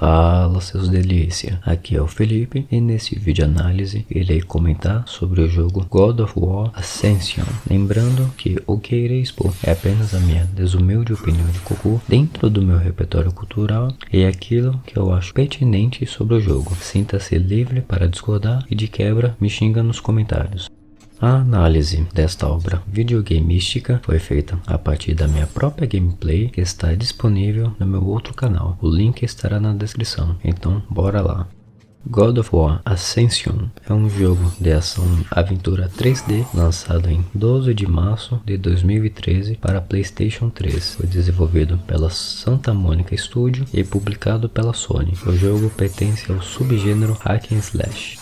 Fala seus delícia, aqui é o Felipe e nesse vídeo análise irei comentar sobre o jogo God of War Ascension. Lembrando que o que irei expor é apenas a minha desumilde opinião de cocô dentro do meu repertório cultural e aquilo que eu acho pertinente sobre o jogo. Sinta-se livre para discordar e de quebra me xinga nos comentários. A análise desta obra videogameística foi feita a partir da minha própria gameplay que está disponível no meu outro canal. O link estará na descrição, então bora lá. God of War Ascension é um jogo de ação e aventura 3D lançado em 12 de março de 2013 para PlayStation 3. Foi desenvolvido pela Santa Monica Studio e publicado pela Sony. O jogo pertence ao subgênero Hack and Slash.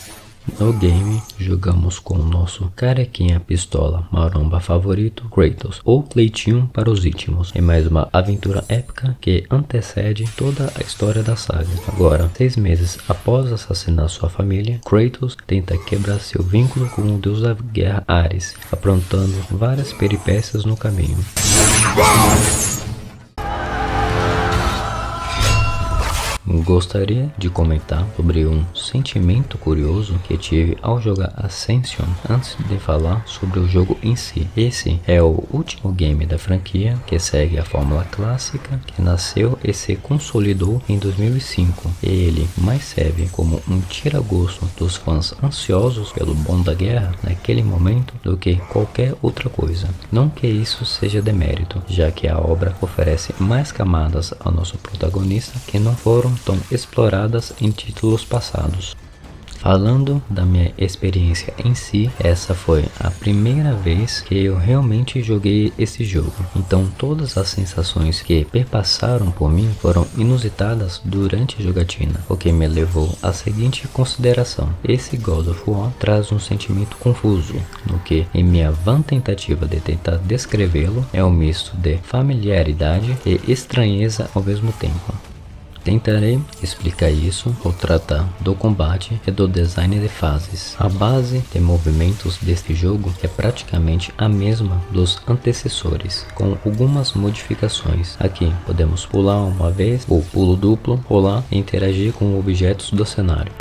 No game, jogamos com o nosso carequinha pistola maromba favorito, Kratos, ou Cleitinho para os íntimos, em mais uma aventura épica que antecede toda a história da saga. Agora, 6 meses após assassinar sua família, Kratos tenta quebrar seu vínculo com o deus da guerra Ares, aprontando várias peripécias no caminho. Gostaria de comentar sobre um sentimento curioso que tive ao jogar Ascension antes de falar sobre o jogo em si. Esse é o último game da franquia que segue a fórmula clássica que nasceu e se consolidou em 2005 e ele mais serve como um tira-gosto dos fãs ansiosos pelo bom da guerra naquele momento do que qualquer outra coisa. Não que isso seja demérito, já que a obra oferece mais camadas ao nosso protagonista que não foram tão exploradas em títulos passados. Falando da minha experiência em si, essa foi a primeira vez que eu realmente joguei esse jogo. Então todas as sensações que perpassaram por mim foram inusitadas durante a jogatina, o que me levou à seguinte consideração: esse God of War traz um sentimento confuso, no que, em minha vã tentativa de tentar descrevê-lo, é um misto de familiaridade e estranheza ao mesmo tempo. Tentarei explicar isso ou tratar do combate e do design de fases. A base de movimentos deste jogo é praticamente a mesma dos antecessores, com algumas modificações. Aqui podemos pular uma vez, ou pulo duplo, rolar e interagir com objetos do cenário.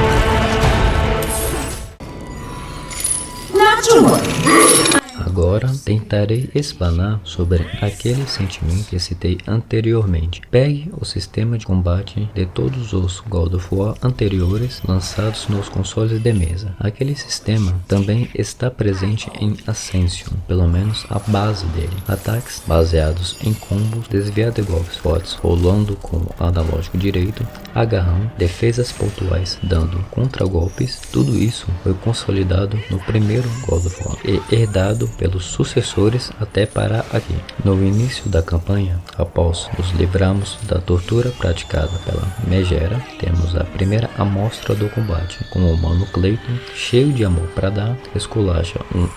Agora tentarei explanar sobre aquele sentimento que citei anteriormente. Pegue o sistema de combate de todos os God of War anteriores lançados nos consoles de mesa. Aquele sistema também está presente em Ascension, pelo menos a base dele. Ataques baseados em combos, desviar de golpes fortes rolando com o analógico direito, agarrão, defesas pontuais dando contragolpes. Tudo isso foi consolidado no primeiro God of War e herdado pelos sucessores até parar aqui. No início da campanha, após nos livrarmos da tortura praticada pela Megera, temos a primeira amostra do combate, com o humano Clayton, cheio de amor para dar, esculacha um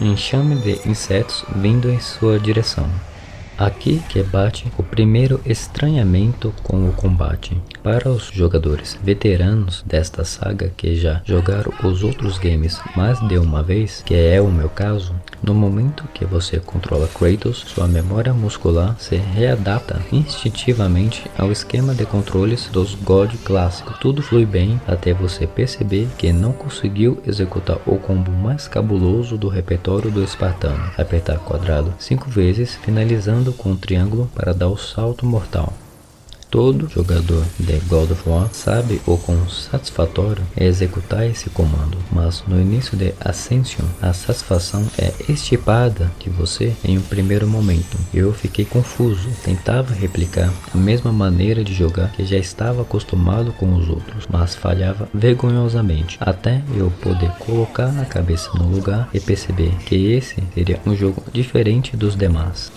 enxame de insetos vindo em sua direção. Aqui que bate o primeiro estranhamento com o combate. Para os jogadores veteranos desta saga que já jogaram os outros games mais de uma vez, que é o meu caso, no momento que você controla Kratos, sua memória muscular se readapta instintivamente ao esquema de controles dos God clássicos. Tudo flui bem até você perceber que não conseguiu executar o combo mais cabuloso do repertório do espartano: apertar quadrado 5 vezes, finalizando com um triângulo para dar o salto mortal. Todo jogador de God of War sabe o quão satisfatório é executar esse comando, mas no início de Ascension a satisfação é extirpada de você em um primeiro momento. Eu fiquei confuso, tentava replicar a mesma maneira de jogar que já estava acostumado com os outros, mas falhava vergonhosamente, até eu poder colocar a cabeça no lugar e perceber que esse seria um jogo diferente dos demais.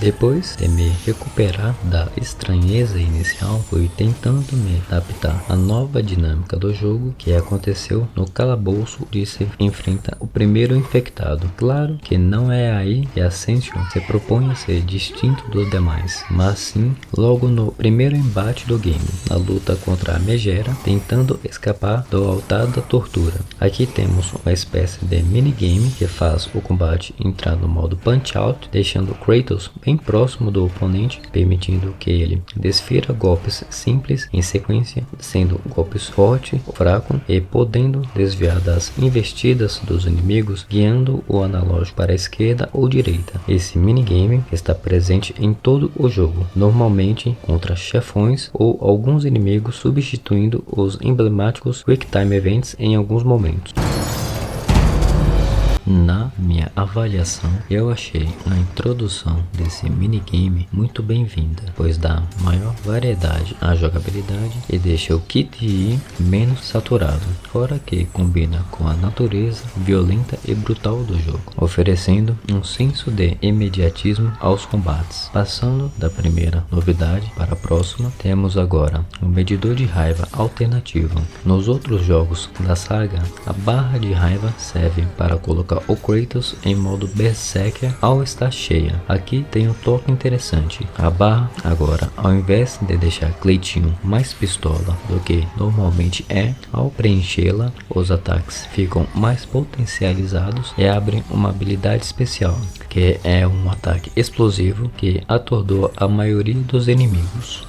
Depois de me recuperar da estranheza inicial, fui tentando me adaptar à nova dinâmica do jogo que aconteceu no calabouço onde se enfrenta o primeiro infectado. Claro que não é aí que Ascension se propõe a ser distinto dos demais, mas sim logo no primeiro embate do game, na luta contra a Megera, tentando escapar do altar da tortura. Aqui temos uma espécie de minigame que faz o combate entrar no modo Punch Out, deixando Kratos bem próximo do oponente, permitindo que ele desfira golpes simples em sequência, sendo golpes forte ou fraco e podendo desviar das investidas dos inimigos, guiando o analógico para a esquerda ou direita. Esse minigame está presente em todo o jogo, normalmente contra chefões ou alguns inimigos, substituindo os emblemáticos Quick Time Events em alguns momentos. Na minha avaliação, eu achei a introdução desse minigame muito bem-vinda, pois dá maior variedade à jogabilidade e deixa o kit I menos saturado, fora que combina com a natureza violenta e brutal do jogo, oferecendo um senso de imediatismo aos combates. Passando da primeira novidade para a próxima, temos agora um medidor de raiva alternativo. Nos outros jogos da saga, a barra de raiva serve para colocar o Kratos em modo Berserker ao estar cheia. Aqui tem um toque interessante. A barra agora, ao invés de deixar Cleitinho mais pistola do que normalmente é, ao preenchê-la, os ataques ficam mais potencializados e abrem uma habilidade especial, que é um ataque explosivo que atordoa a maioria dos inimigos.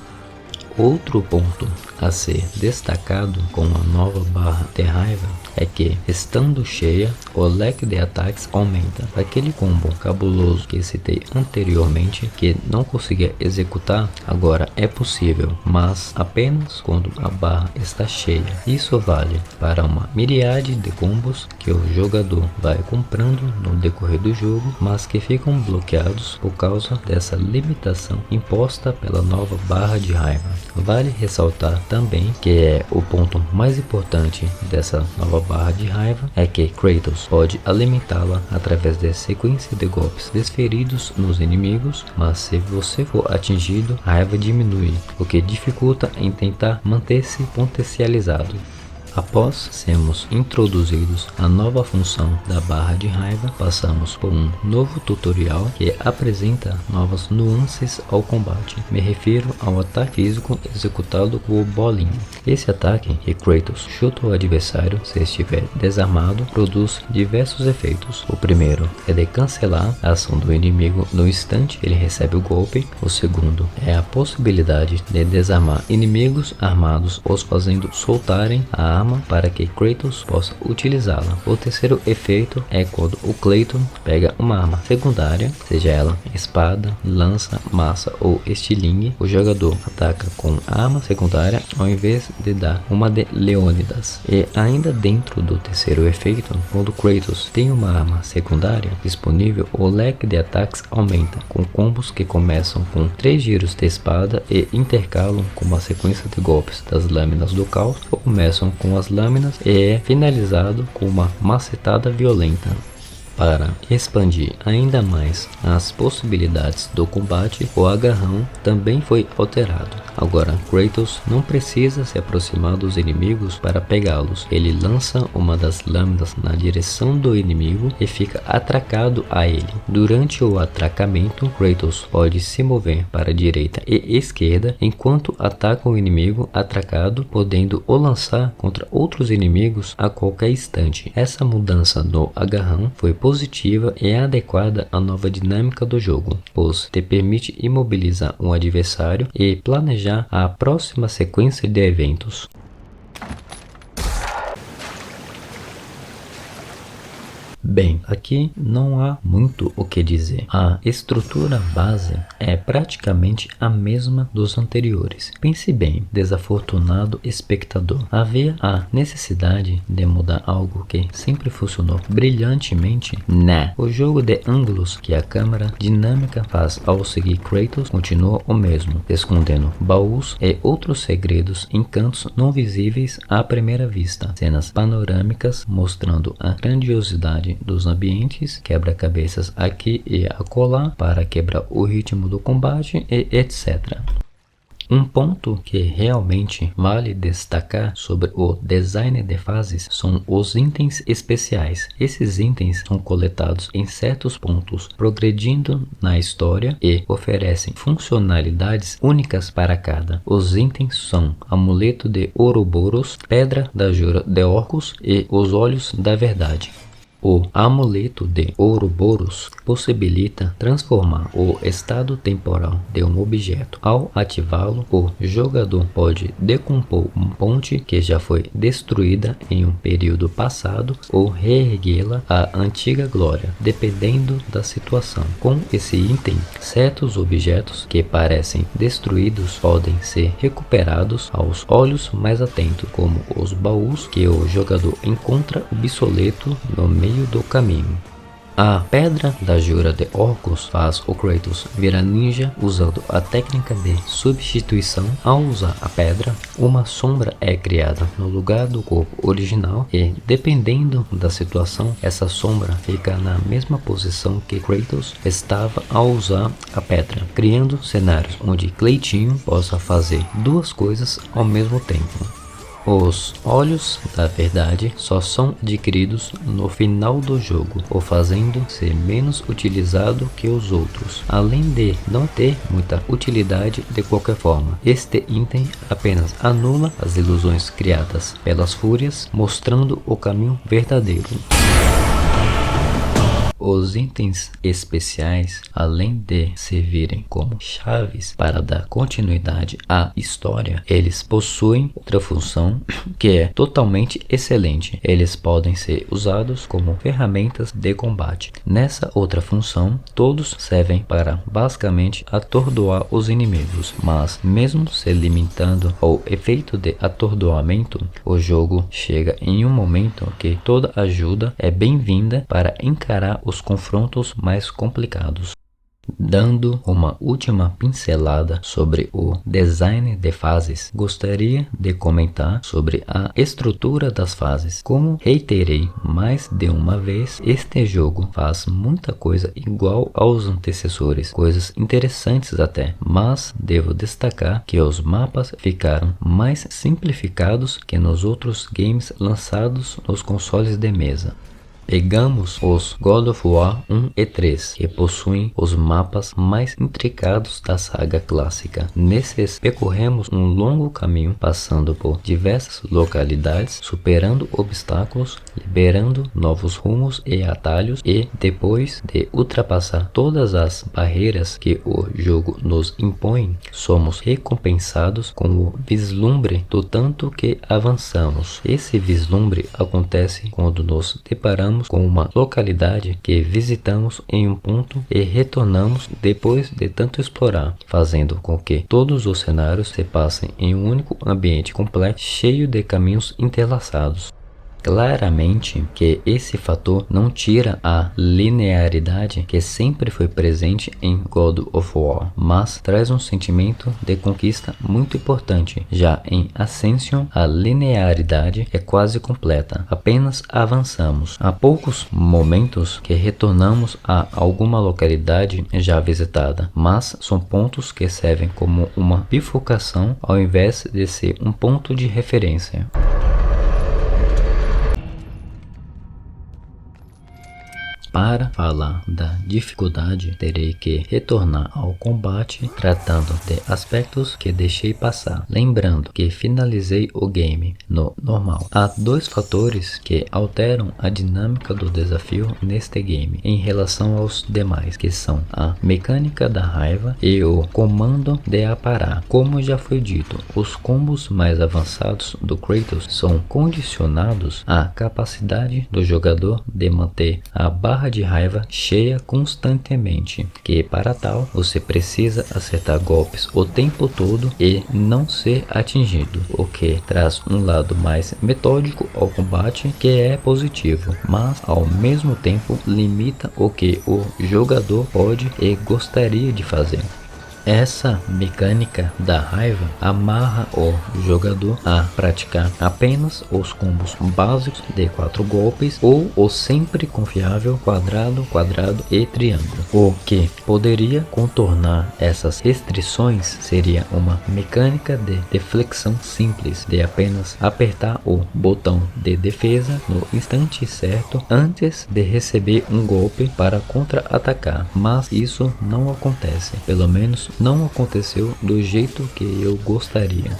Outro ponto a ser destacado com a nova barra de raiva é que, estando cheia, o leque de ataques aumenta. Aquele combo cabuloso que citei anteriormente, que não conseguia executar, agora é possível, mas apenas quando a barra está cheia. Isso vale para uma miríade de combos que o jogador vai comprando no decorrer do jogo, mas que ficam bloqueados por causa dessa limitação imposta pela nova barra de raiva. Vale ressaltar também que o ponto mais importante dessa nova barra de raiva é que Kratos pode alimentá-la através da sequência de golpes desferidos nos inimigos, mas se você for atingido, a raiva diminui, o que dificulta em tentar manter-se potencializado. Após sermos introduzidos à nova função da barra de raiva, passamos por um novo tutorial que apresenta novas nuances ao combate. Me refiro ao ataque físico executado com o bolinho. Esse ataque, que Kratos chuta o adversário se estiver desarmado, produz diversos efeitos. O primeiro é de cancelar a ação do inimigo no instante que ele recebe o golpe. O segundo é a possibilidade de desarmar inimigos armados, os fazendo soltarem a arma para que Kratos possa utilizá-la. O terceiro efeito é quando o Cleiton pega uma arma secundária, seja ela espada, lança, massa ou estilingue, o jogador ataca com a arma secundária ao invés de dar uma de Leônidas. E ainda dentro do terceiro efeito, quando Kratos tem uma arma secundária disponível, o leque de ataques aumenta, com combos que começam com 3 giros de espada e intercalam com uma sequência de golpes das lâminas do caos, ou começam com as lâminas e é finalizado com uma macetada violenta. Para expandir ainda mais as possibilidades do combate, o agarrão também foi alterado. Agora Kratos não precisa se aproximar dos inimigos para pegá-los. Ele lança uma das lâminas na direção do inimigo e fica atracado a ele. Durante o atracamento, Kratos pode se mover para a direita e esquerda enquanto ataca o inimigo atracado, podendo o lançar contra outros inimigos a qualquer instante. Essa mudança no agarrão foi positiva e é adequada à nova dinâmica do jogo, pois te permite imobilizar um adversário e planejar a próxima sequência de eventos. Bem, aqui não há muito o que dizer. A estrutura base é praticamente a mesma dos anteriores. Pense bem, desafortunado espectador. Havia a necessidade de mudar algo que sempre funcionou brilhantemente? Né. O jogo de ângulos que a câmera dinâmica faz ao seguir Kratos continua o mesmo, escondendo baús e outros segredos em cantos não visíveis à primeira vista. Cenas panorâmicas mostrando a grandiosidade dos ambientes, quebra-cabeças aqui e acolá para quebrar o ritmo do combate e etc. Um ponto que realmente vale destacar sobre o design de fases são os itens especiais. Esses itens são coletados em certos pontos, progredindo na história e oferecem funcionalidades únicas para cada. Os itens são Amuleto de Ouroboros, Pedra da Jura de Orcus e os Olhos da Verdade. O amuleto de Ouroboros possibilita transformar o estado temporal de um objeto. Ao ativá-lo, o jogador pode decompor uma ponte que já foi destruída em um período passado ou reerguê-la à antiga glória, dependendo da situação. Com esse item, certos objetos que parecem destruídos podem ser recuperados aos olhos mais atentos, como os baús que o jogador encontra obsoleto no meio do caminho. A Pedra da Jura de Orcus faz o Kratos virar ninja usando a técnica de substituição. Ao usar a pedra, uma sombra é criada no lugar do corpo original e, dependendo da situação, essa sombra fica na mesma posição que Kratos estava ao usar a pedra, criando cenários onde Cleitinho possa fazer duas coisas ao mesmo tempo. Os Olhos da Verdade só são adquiridos no final do jogo, o fazendo ser menos utilizado que os outros, além de não ter muita utilidade de qualquer forma. Este item apenas anula as ilusões criadas pelas fúrias, mostrando o caminho verdadeiro. Os itens especiais, além de servirem como chaves para dar continuidade à história, eles possuem outra função que é totalmente excelente. Eles podem ser usados como ferramentas de combate. Nessa outra função, todos servem para basicamente atordoar os inimigos, mas mesmo se limitando ao efeito de atordoamento, o jogo chega em um momento que toda ajuda é bem-vinda para encarar os confrontos mais complicados. Dando uma última pincelada sobre o design de fases, gostaria de comentar sobre a estrutura das fases. Como reiterei mais de uma vez, este jogo faz muita coisa igual aos antecessores, coisas interessantes até, mas devo destacar que os mapas ficaram mais simplificados que nos outros games lançados nos consoles de mesa. Pegamos os God of War 1 e 3, que possuem os mapas mais intricados da saga clássica. Nesses, percorremos um longo caminho, passando por diversas localidades, superando obstáculos, liberando novos rumos e atalhos, e depois de ultrapassar todas as barreiras que o jogo nos impõe, somos recompensados com o vislumbre do tanto que avançamos. Esse vislumbre acontece quando nos deparamos com uma localidade que visitamos em um ponto e retornamos depois de tanto explorar, fazendo com que todos os cenários se passem em um único ambiente complexo, cheio de caminhos interlaçados. Claramente que esse fator não tira a linearidade que sempre foi presente em God of War, mas traz um sentimento de conquista muito importante. Já em Ascension, a linearidade é quase completa, apenas avançamos. Há poucos momentos que retornamos a alguma localidade já visitada, mas são pontos que servem como uma bifurcação ao invés de ser um ponto de referência. Para falar da dificuldade, terei que retornar ao combate tratando de aspectos que deixei passar, lembrando que finalizei o game no normal. Há dois fatores que alteram a dinâmica do desafio neste game em relação aos demais, que são a mecânica da raiva e o comando de aparar. Como já foi dito, os combos mais avançados do Kratos são condicionados à capacidade do jogador de manter a barra de raiva cheia constantemente, que para tal você precisa acertar golpes o tempo todo e não ser atingido, o que traz um lado mais metódico ao combate, que é positivo, mas ao mesmo tempo limita o que o jogador pode e gostaria de fazer. Essa mecânica da raiva amarra o jogador a praticar apenas os combos básicos de 4 golpes ou o sempre confiável quadrado, quadrado e triângulo. O que poderia contornar essas restrições seria uma mecânica de deflexão simples, de apenas apertar o botão de defesa no instante certo antes de receber um golpe para contra-atacar, mas isso não acontece, pelo menos não aconteceu do jeito que eu gostaria.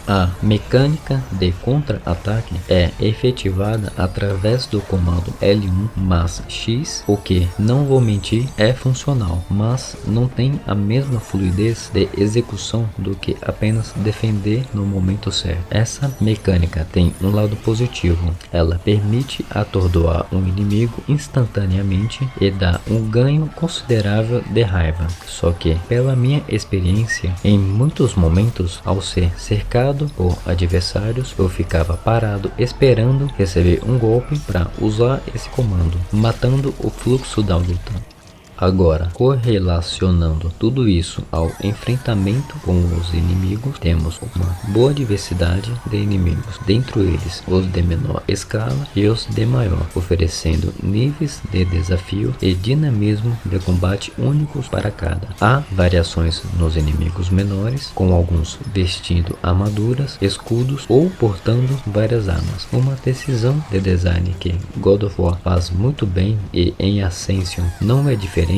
A mecânica de contra-ataque é efetivada através do comando L1 mais X, o que, não vou mentir, é funcional, mas não tem a mesma fluidez de execução do que apenas defender no momento certo. Essa mecânica tem um lado positivo, ela permite atordoar um inimigo instantaneamente e dá um ganho considerável de raiva, só que, pela minha experiência, em muitos momentos, ao ser cercado por adversários, eu ficava parado esperando receber um golpe para usar esse comando, matando o fluxo da luta. Agora, correlacionando tudo isso ao enfrentamento com os inimigos, temos uma boa diversidade de inimigos, dentre eles os de menor escala e os de maior, oferecendo níveis de desafio e dinamismo de combate únicos para cada. Há variações nos inimigos menores, com alguns vestindo armaduras, escudos ou portando várias armas. Uma decisão de design que God of War faz muito bem e em Ascension não é diferente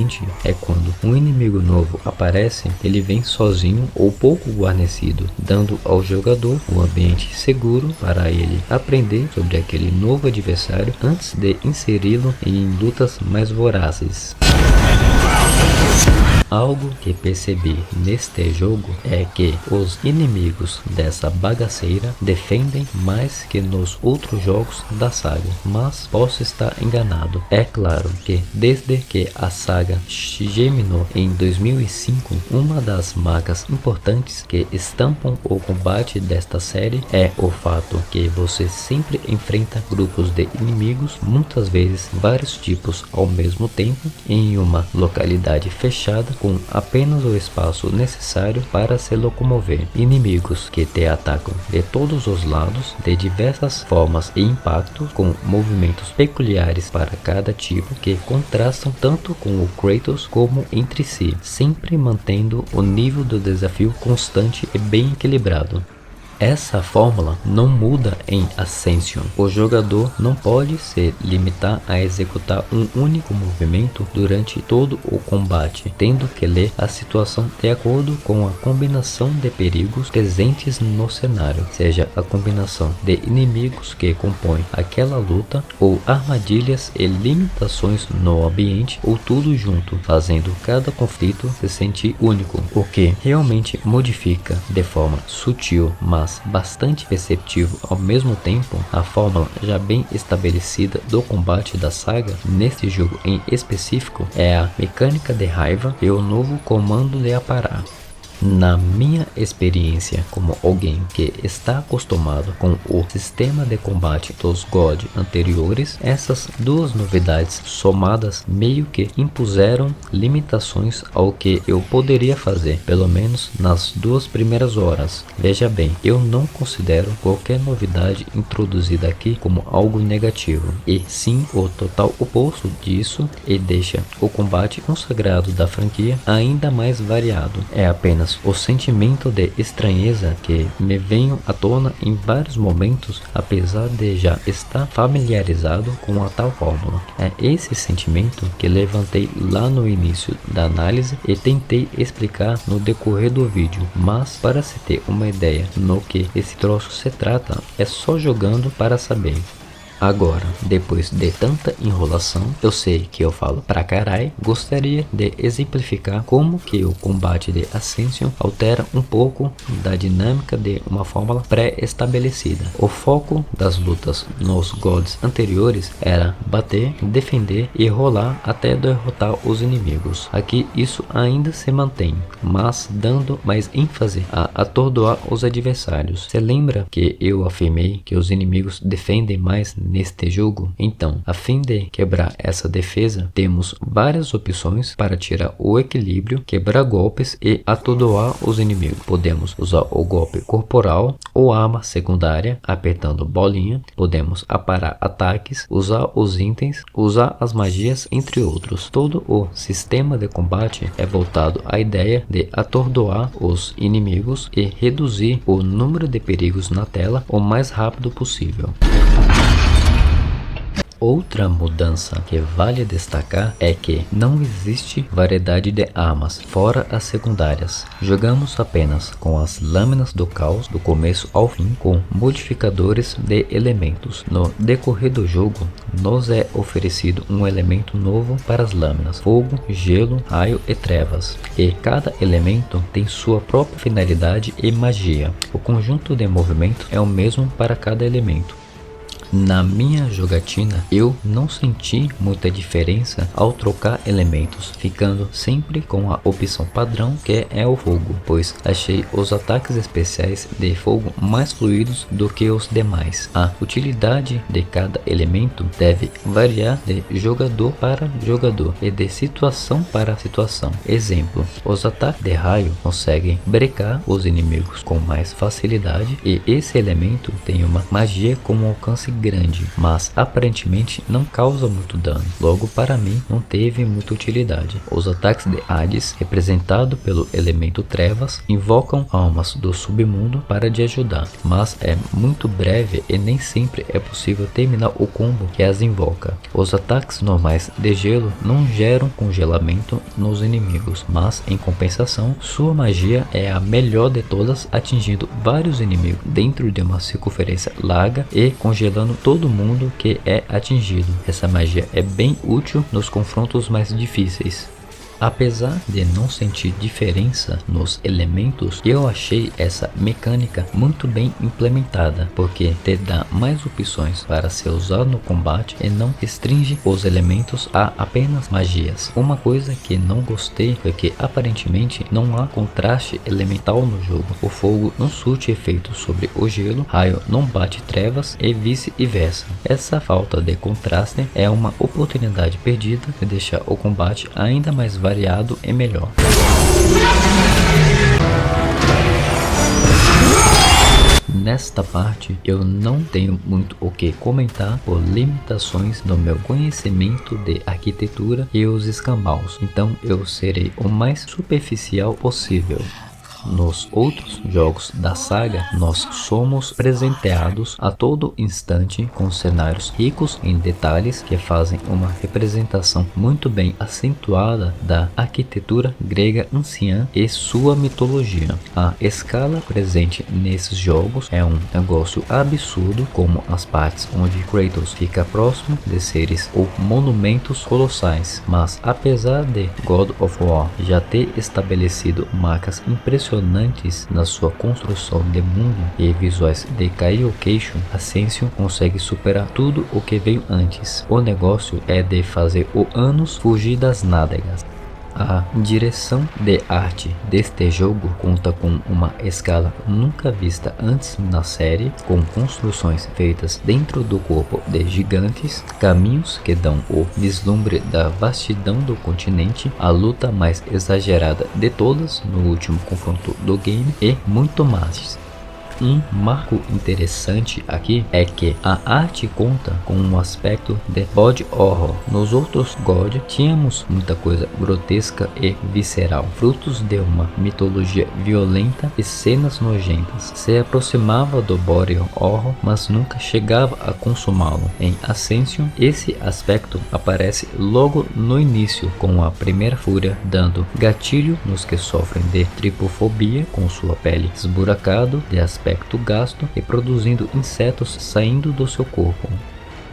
é quando um inimigo novo aparece, ele vem sozinho ou pouco guarnecido, dando ao jogador um ambiente seguro para ele aprender sobre aquele novo adversário antes de inseri-lo em lutas mais vorazes. Algo que percebi neste jogo é que os inimigos dessa bagaceira defendem mais que nos outros jogos da saga, mas posso estar enganado. É claro que desde que a saga germinou em 2005, uma das marcas importantes que estampam o combate desta série é o fato que você sempre enfrenta grupos de inimigos, muitas vezes vários tipos ao mesmo tempo, em uma localidade fechada com apenas o espaço necessário para se locomover. Inimigos que te atacam de todos os lados, de diversas formas e impactos, com movimentos peculiares para cada tipo, que contrastam tanto com o Kratos como entre si, sempre mantendo o nível do desafio constante e bem equilibrado. Essa fórmula não muda em Ascension. O jogador não pode se limitar a executar um único movimento durante todo o combate, tendo que ler a situação de acordo com a combinação de perigos presentes no cenário, seja a combinação de inimigos que compõem aquela luta, ou armadilhas e limitações no ambiente, ou tudo junto, fazendo cada conflito se sentir único, o que realmente modifica de forma sutil, mas bastante perceptível ao mesmo tempo, a fórmula já bem estabelecida do combate da saga. Neste jogo em específico é a mecânica de raiva e o novo comando de aparar. Na minha experiência como alguém que está acostumado com o sistema de combate dos God anteriores, essas duas novidades somadas meio que impuseram limitações ao que eu poderia fazer, pelo menos nas 2 primeiras horas. Veja bem, eu não considero qualquer novidade introduzida aqui como algo negativo, e sim o total oposto disso, e deixa o combate consagrado da franquia ainda mais variado. É apenas o sentimento de estranheza que me veio à tona em vários momentos, apesar de já estar familiarizado com a tal fórmula. É esse sentimento que levantei lá no início da análise e tentei explicar no decorrer do vídeo, mas para se ter uma ideia no que esse troço se trata, é só jogando para saber. Agora, depois de tanta enrolação, eu sei que eu falo pra carai, gostaria de exemplificar como que o combate de Ascension altera um pouco da dinâmica de uma fórmula pré-estabelecida. O foco das lutas nos Gods anteriores era bater, defender e rolar até derrotar os inimigos. Aqui isso ainda se mantém, mas dando mais ênfase a atordoar os adversários. Você lembra que eu afirmei que os inimigos defendem mais neste jogo? Então, a fim de quebrar essa defesa, temos várias opções para tirar o equilíbrio, quebrar golpes e atordoar os inimigos. Podemos usar o golpe corporal ou arma secundária, apertando bolinha. Podemos aparar ataques, usar os itens, usar as magias, entre outros. Todo o sistema de combate é voltado à ideia de atordoar os inimigos e reduzir o número de perigos na tela o mais rápido possível. Outra mudança que vale destacar é que não existe variedade de armas, fora as secundárias. Jogamos apenas com as lâminas do caos do começo ao fim, com modificadores de elementos. No decorrer do jogo, nos é oferecido um elemento novo para as lâminas: fogo, gelo, raio e trevas. E cada elemento tem sua própria finalidade e magia. O conjunto de movimento é o mesmo para cada elemento. Na minha jogatina, eu não senti muita diferença ao trocar elementos, ficando sempre com a opção padrão, que é o fogo, pois achei os ataques especiais de fogo mais fluidos do que os demais. A utilidade de cada elemento deve variar de jogador para jogador e de situação para situação. Exemplo, os ataques de raio conseguem brecar os inimigos com mais facilidade, e esse elemento tem uma magia com um alcance grande, mas aparentemente não causa muito dano. Logo, para mim, não teve muita utilidade. Os ataques de Hades, representado pelo elemento trevas, invocam almas do submundo para te ajudar, mas é muito breve e nem sempre é possível terminar o combo que as invoca. Os ataques normais de gelo não geram congelamento nos inimigos, mas em compensação, sua magia é a melhor de todas, atingindo vários inimigos dentro de uma circunferência larga e congelando todo mundo que é atingido. Essa magia é bem útil nos confrontos mais difíceis. Apesar de não sentir diferença nos elementos, eu achei essa mecânica muito bem implementada, porque te dá mais opções para ser usado no combate e não restringe os elementos a apenas magias. Uma coisa que não gostei foi que aparentemente não há contraste elemental no jogo. O fogo não surte efeito sobre o gelo, raio não bate trevas e vice-versa. Essa falta de contraste é uma oportunidade perdida de deixar o combate ainda mais variado e melhor. Nesta parte eu não tenho muito o que comentar por limitações no meu conhecimento de arquitetura e os escambaus, então eu serei o mais superficial possível. Nos outros jogos da saga, nós somos presenteados a todo instante com cenários ricos em detalhes que fazem uma representação muito bem acentuada da arquitetura grega anciã e sua mitologia. A escala presente nesses jogos é um negócio absurdo, como as partes onde Kratos fica próximo de seres ou monumentos colossais, mas apesar de God of War já ter estabelecido marcas impressionantes na sua construção de mundo e visuais de cair o queixo, Ascension consegue superar tudo o que veio antes. O negócio é de fazer o ânus fugir das nádegas. A direção de arte deste jogo conta com uma escala nunca vista antes na série, com construções feitas dentro do corpo de gigantes, caminhos que dão o vislumbre da vastidão do continente, a luta mais exagerada de todas no último confronto do game e muito mais. Um marco interessante aqui é que a arte conta com um aspecto de body horror. Nos outros God tínhamos muita coisa grotesca e visceral, frutos de uma mitologia violenta e cenas nojentas. Se aproximava do body horror, mas nunca chegava a consumá-lo. Em Ascension, esse aspecto aparece logo no início, com a primeira fúria dando gatilho nos que sofrem de tripofobia, com sua pele esburacado de aspecto gasto e produzindo insetos saindo do seu corpo.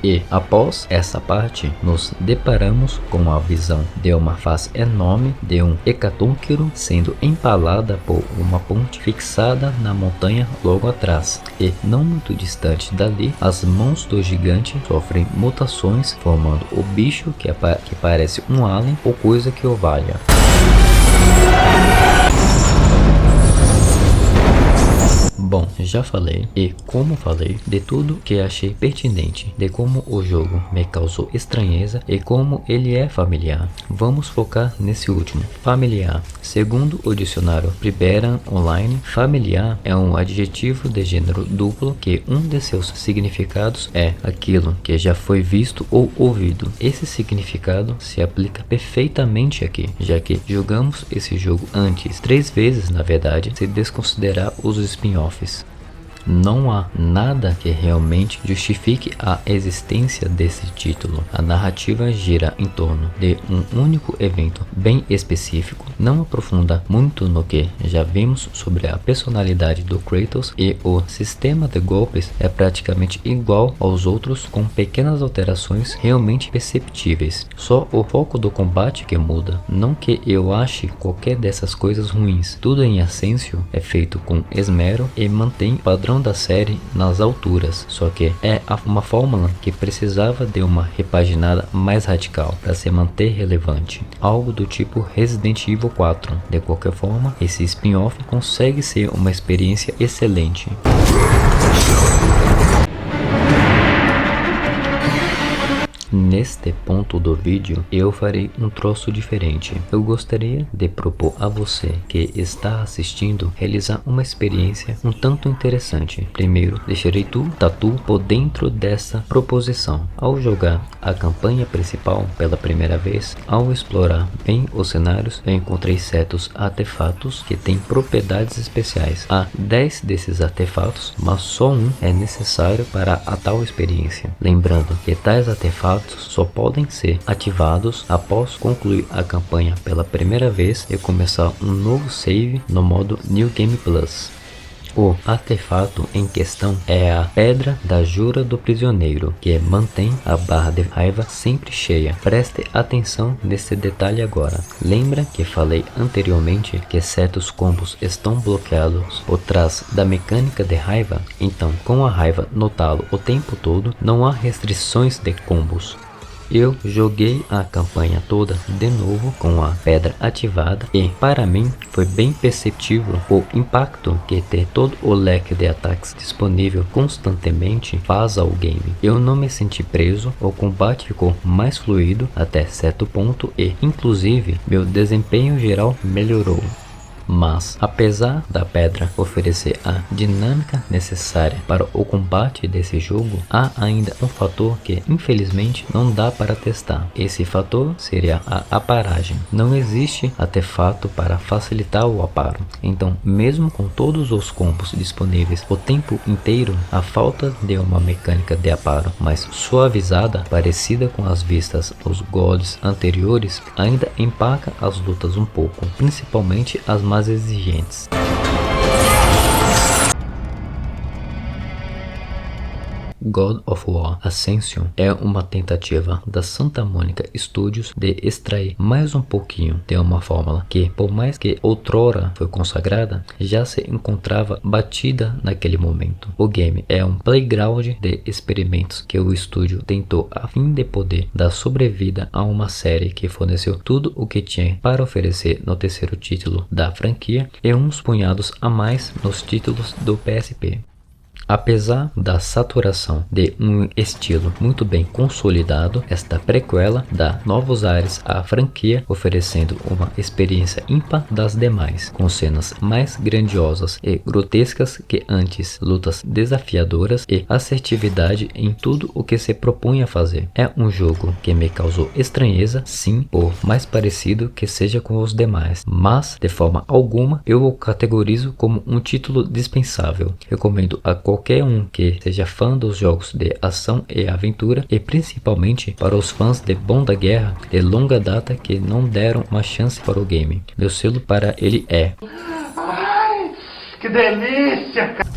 E após essa parte, nos deparamos com a visão de uma face enorme de um hecatônquiro sendo empalada por uma ponte fixada na montanha logo atrás. E não muito distante dali, as mãos do gigante sofrem mutações, formando o bicho que parece um alien ou coisa que o valha. Bom, já falei, e como falei, de tudo que achei pertinente, de como o jogo me causou estranheza e como ele é familiar. Vamos focar nesse último, familiar. Segundo o dicionário Priberan Online, familiar é um adjetivo de gênero duplo que um de seus significados é aquilo que já foi visto ou ouvido. Esse significado se aplica perfeitamente aqui, já que jogamos esse jogo antes, 3 vezes na verdade, se desconsiderar os spin-offs. Não há nada que realmente justifique a existência desse título. A narrativa gira em torno de um único evento bem específico, não aprofunda muito no que já vimos sobre a personalidade do Kratos, e o sistema de golpes é praticamente igual aos outros, com pequenas alterações realmente perceptíveis. Só o foco do combate que muda. Não que eu ache qualquer dessas coisas ruins, tudo em Ascension é feito com esmero e mantém o padrão da série nas alturas, só que é uma fórmula que precisava de uma repaginada mais radical para se manter relevante, algo do tipo Resident Evil 4. De qualquer forma, esse spin-off consegue ser uma experiência excelente. Neste ponto do vídeo eu farei um troço diferente. Eu gostaria de propor a você que está assistindo realizar uma experiência um tanto interessante. Primeiro, deixarei Tatu por dentro dessa proposição. Ao jogar a campanha principal pela primeira vez, ao explorar bem os cenários, eu encontrei certos artefatos que têm propriedades especiais. Há 10 desses artefatos, mas só um é necessário para a tal experiência. Lembrando que tais artefatos só podem ser ativados após concluir a campanha pela primeira vez e começar um novo save no modo New Game Plus. O artefato em questão é a Pedra da Jura do Prisioneiro, que mantém a barra de raiva sempre cheia. Preste atenção nesse detalhe agora. Lembra que falei anteriormente que certos combos estão bloqueados por trás da mecânica de raiva? Então, com a raiva no talo o tempo todo, não há restrições de combos. Eu joguei a campanha toda de novo com a pedra ativada e para mim foi bem perceptível o impacto que ter todo o leque de ataques disponível constantemente faz ao game. Eu não me senti preso, o combate ficou mais fluido até certo ponto e inclusive meu desempenho geral melhorou. Mas, apesar da pedra oferecer a dinâmica necessária para o combate desse jogo, há ainda um fator que infelizmente não dá para testar. Esse fator seria a aparagem. Não existe artefato para facilitar o aparo. Então, mesmo com todos os combos disponíveis o tempo inteiro, a falta de uma mecânica de aparo mais suavizada, parecida com as vistas nos gods anteriores, ainda empaca as lutas um pouco, principalmente as mais exigentes. God of War Ascension é uma tentativa da Santa Mônica Studios de extrair mais um pouquinho de uma fórmula que, por mais que outrora foi consagrada, já se encontrava batida naquele momento. O game é um playground de experimentos que o estúdio tentou a fim de poder dar sobrevida a uma série que forneceu tudo o que tinha para oferecer no terceiro título da franquia e uns punhados a mais nos títulos do PSP. Apesar da saturação de um estilo muito bem consolidado, esta prequela dá novos ares à franquia, oferecendo uma experiência ímpar das demais, com cenas mais grandiosas e grotescas que antes, lutas desafiadoras e assertividade em tudo o que se propunha a fazer. É um jogo que me causou estranheza, sim, por mais parecido que seja com os demais, mas de forma alguma eu o categorizo como um título dispensável. Recomendo a qualquer um que seja fã dos jogos de ação e aventura, e principalmente para os fãs de bom da guerra de longa data que não deram uma chance para o game. Meu selo para ele é... Ai, que delícia, cara!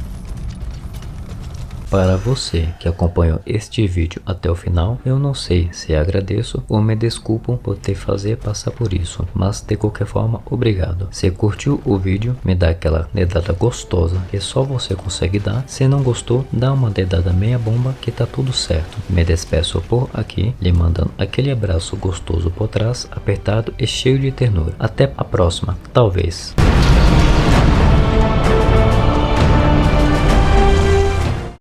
Para você que acompanhou este vídeo até o final, eu não sei se agradeço ou me desculpam por te fazer passar por isso, mas de qualquer forma, obrigado. Se curtiu o vídeo, me dá aquela dedada gostosa que só você consegue dar. Se não gostou, dá uma dedada meia bomba que tá tudo certo. Me despeço por aqui, lhe mandando aquele abraço gostoso por trás, apertado e cheio de ternura. Até a próxima, talvez.